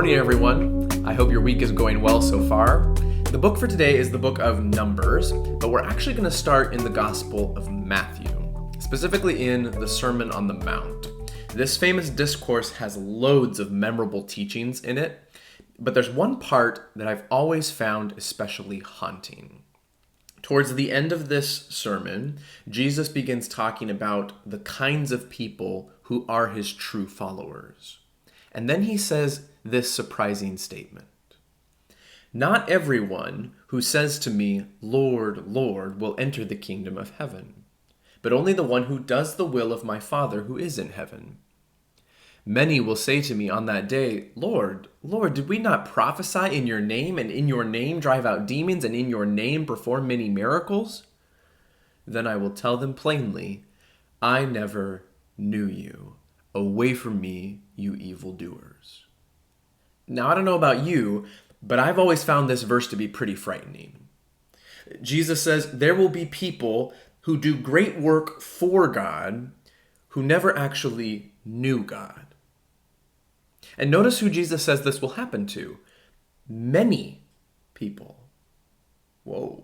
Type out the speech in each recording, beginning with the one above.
morning, everyone. I hope your week is going well so far. The book for today is the book of Numbers, but we're actually going to start in the Gospel of Matthew, specifically in the Sermon on the Mount. This famous discourse has loads of memorable teachings in it, but there's one part that I've always found especially haunting. Towards the end of this sermon, Jesus begins talking about the kinds of people who are his true followers. And then he says this surprising statement. Not everyone who says to me, Lord, Lord, will enter the kingdom of heaven, but only the one who does the will of my Father who is in heaven. Many will say to me on that day, Lord, Lord, did we not prophesy in your name, and in your name drive out demons, and in your name perform many miracles? Then I will tell them plainly, I never knew you. Away from me, you evildoers. Now, I don't know about you, but I've always found this verse to be pretty frightening. Jesus says there will be people who do great work for God who never actually knew God. And notice who Jesus says this will happen to. Many people. Whoa.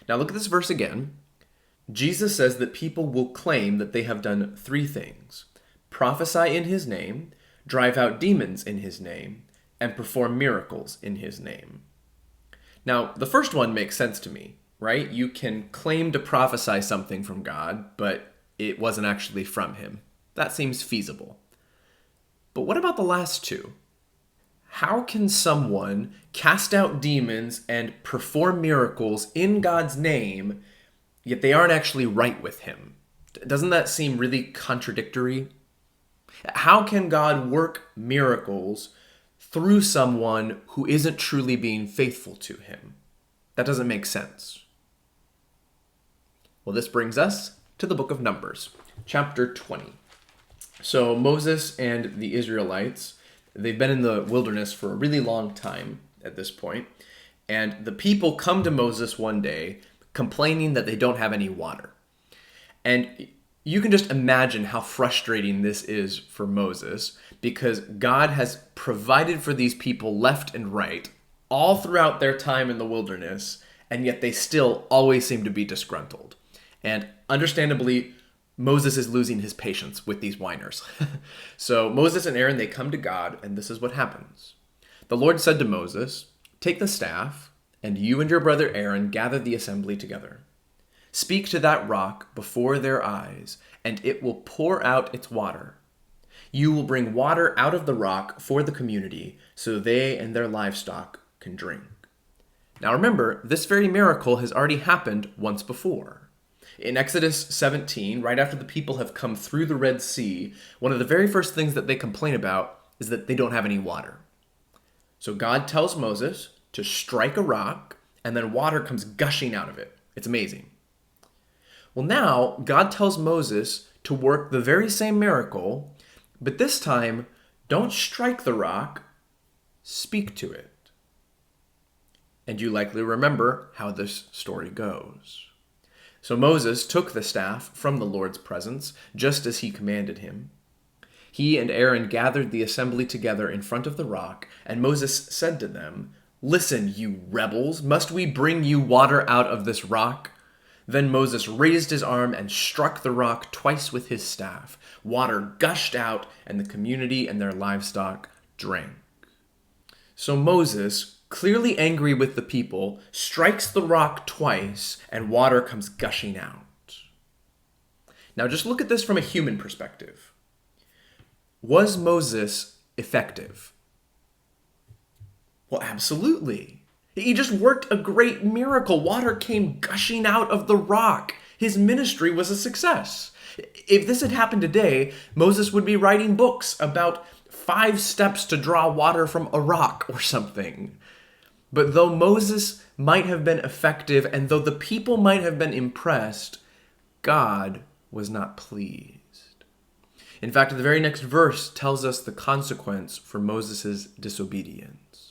Now look at this verse again. Jesus says that people will claim that they have done three things. Prophesy in his name, drive out demons in his name, and perform miracles in his name. Now, the first one makes sense to me, right? You can claim to prophesy something from God, but it wasn't actually from him. That seems feasible. But what about the last two? How can someone cast out demons and perform miracles in God's name, yet they aren't actually right with him? Doesn't that seem really contradictory? How can God work miracles through someone who isn't truly being faithful to him? That doesn't make sense. Well, this brings us to the book of Numbers, chapter 20. So Moses and the Israelites, they've been in the wilderness for a really long time at this point, and the people come to Moses one day complaining that they don't have any water. And you can just imagine how frustrating this is for Moses, because God has provided for these people left and right all throughout their time in the wilderness, and yet they still always seem to be disgruntled. And understandably, Moses is losing his patience with these whiners. So Moses and Aaron, they come to God, and this is what happens. The Lord said to Moses, take the staff, and you and your brother Aaron gather the assembly together. Speak to that rock before their eyes, and it will pour out its water. You will bring water out of the rock for the community, so they and their livestock can drink. Now remember, this very miracle has already happened once before. In Exodus 17, right after the people have come through the Red Sea, one of the very first things that they complain about is that they don't have any water. So God tells Moses to strike a rock, and then water comes gushing out of it. It's amazing. Well, now God tells Moses to work the very same miracle, but this time, don't strike the rock, speak to it. And you likely remember how this story goes. So Moses took the staff from the Lord's presence, just as he commanded him. He and Aaron gathered the assembly together in front of the rock, and Moses said to them, Listen, you rebels, must we bring you water out of this rock? Then Moses raised his arm and struck the rock twice with his staff. Water gushed out, and the community and their livestock drank. So Moses, clearly angry with the people, strikes the rock twice, and water comes gushing out. Now just look at this from a human perspective. Was Moses effective? Well, absolutely. He just worked a great miracle. Water came gushing out of the rock. His ministry was a success. If this had happened today, Moses would be writing books about 5 steps to draw water from a rock or something. But though Moses might have been effective, and though the people might have been impressed, God was not pleased. In fact, the very next verse tells us the consequence for Moses' disobedience.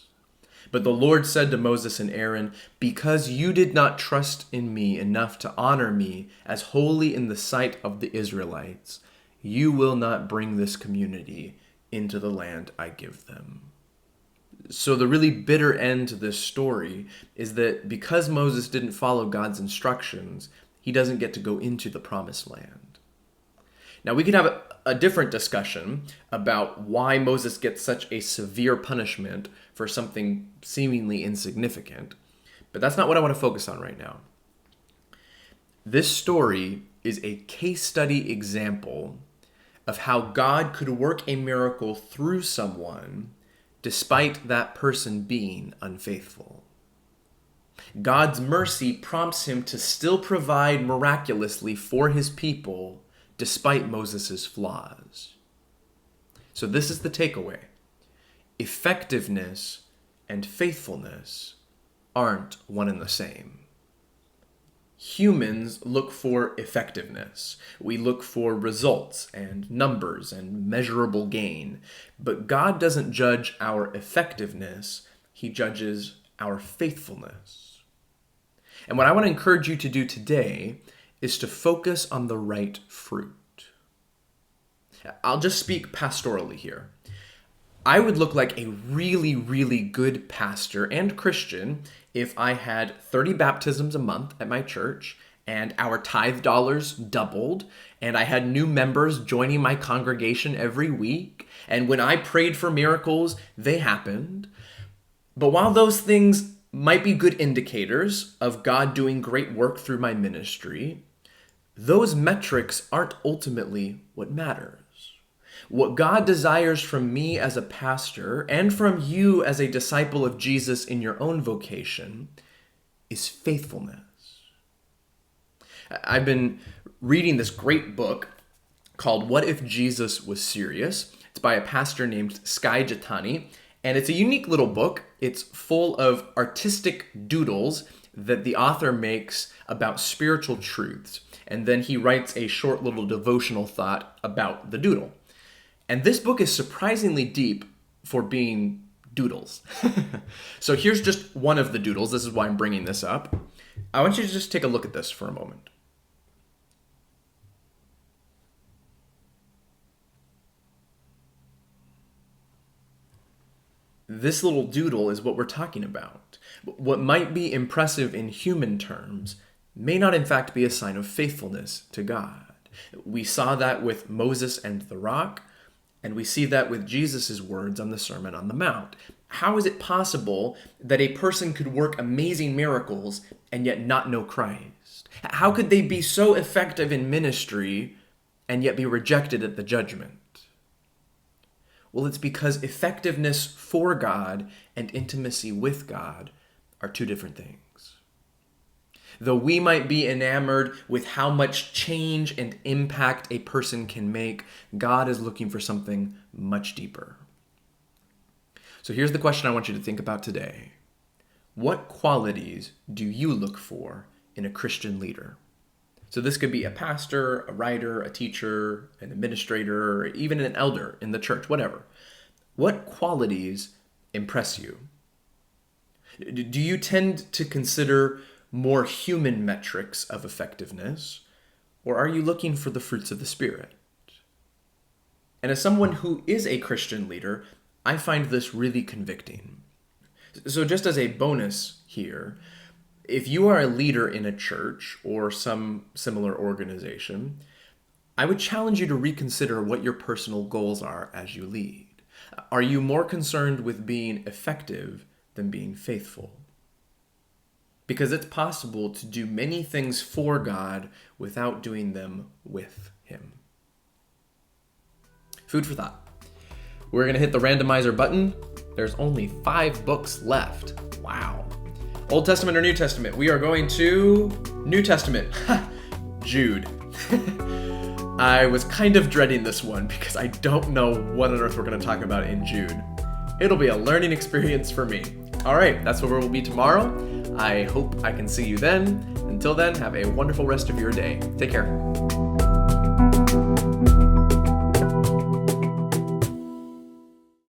But the Lord said to Moses and Aaron, Because you did not trust in me enough to honor me as holy in the sight of the Israelites, you will not bring this community into the land I give them. So the really bitter end to this story is that because Moses didn't follow God's instructions, he doesn't get to go into the promised land. Now we could have a different discussion about why Moses gets such a severe punishment for something seemingly insignificant, but that's not what I want to focus on right now. This story is a case study example of how God could work a miracle through someone despite that person being unfaithful. God's mercy prompts him to still provide miraculously for his people despite Moses' flaws. So this is the takeaway. Effectiveness and faithfulness aren't one and the same. Humans look for effectiveness. We look for results and numbers and measurable gain. But God doesn't judge our effectiveness. He judges our faithfulness. And what I want to encourage you to do today is to focus on the right fruit. I'll just speak pastorally here. I would look like a really, really good pastor and Christian if I had 30 baptisms a month at my church and our tithe dollars doubled and I had new members joining my congregation every week. And when I prayed for miracles, they happened. But while those things might be good indicators of God doing great work through my ministry, those metrics aren't ultimately what matters. What God desires from me as a pastor and from you as a disciple of Jesus in your own vocation is faithfulness. I've been reading this great book called What If Jesus Was Serious? It's by a pastor named Skye Jethani, and it's a unique little book. It's full of artistic doodles that the author makes about spiritual truths, and then he writes a short little devotional thought about the doodle. And this book is surprisingly deep for being doodles. So here's just one of the doodles. This is why I'm bringing this up. I want you to just take a look at this for a moment. This little doodle is what we're talking about. What might be impressive in human terms may not in fact be a sign of faithfulness to God. We saw that with Moses and the rock. And we see that with Jesus' words on the Sermon on the Mount. How is it possible that a person could work amazing miracles and yet not know Christ? How could they be so effective in ministry and yet be rejected at the judgment? Well, it's because effectiveness for God and intimacy with God are two different things. Though we might be enamored with how much change and impact a person can make, God is looking for something much deeper. So here's the question I want you to think about today. What qualities do you look for in a Christian leader? So this could be a pastor, a writer, a teacher, an administrator, or even an elder in the church, whatever. What qualities impress you? Do you tend to consider more human metrics of effectiveness, or are you looking for the fruits of the Spirit? And as someone who is a Christian leader, I find this really convicting. So just as a bonus here, if you are a leader in a church or some similar organization, I would challenge you to reconsider what your personal goals are as you lead. Are you more concerned with being effective than being faithful? Because it's possible to do many things for God without doing them with Him. Food for thought. We're going to hit the randomizer button. There's only 5 books left. Wow. Old Testament or New Testament? We are going to New Testament. Jude. I was kind of dreading this one because I don't know what on earth we're going to talk about in Jude. It'll be a learning experience for me. All right, that's where we'll be tomorrow. I hope I can see you then. Until then, have a wonderful rest of your day. Take care.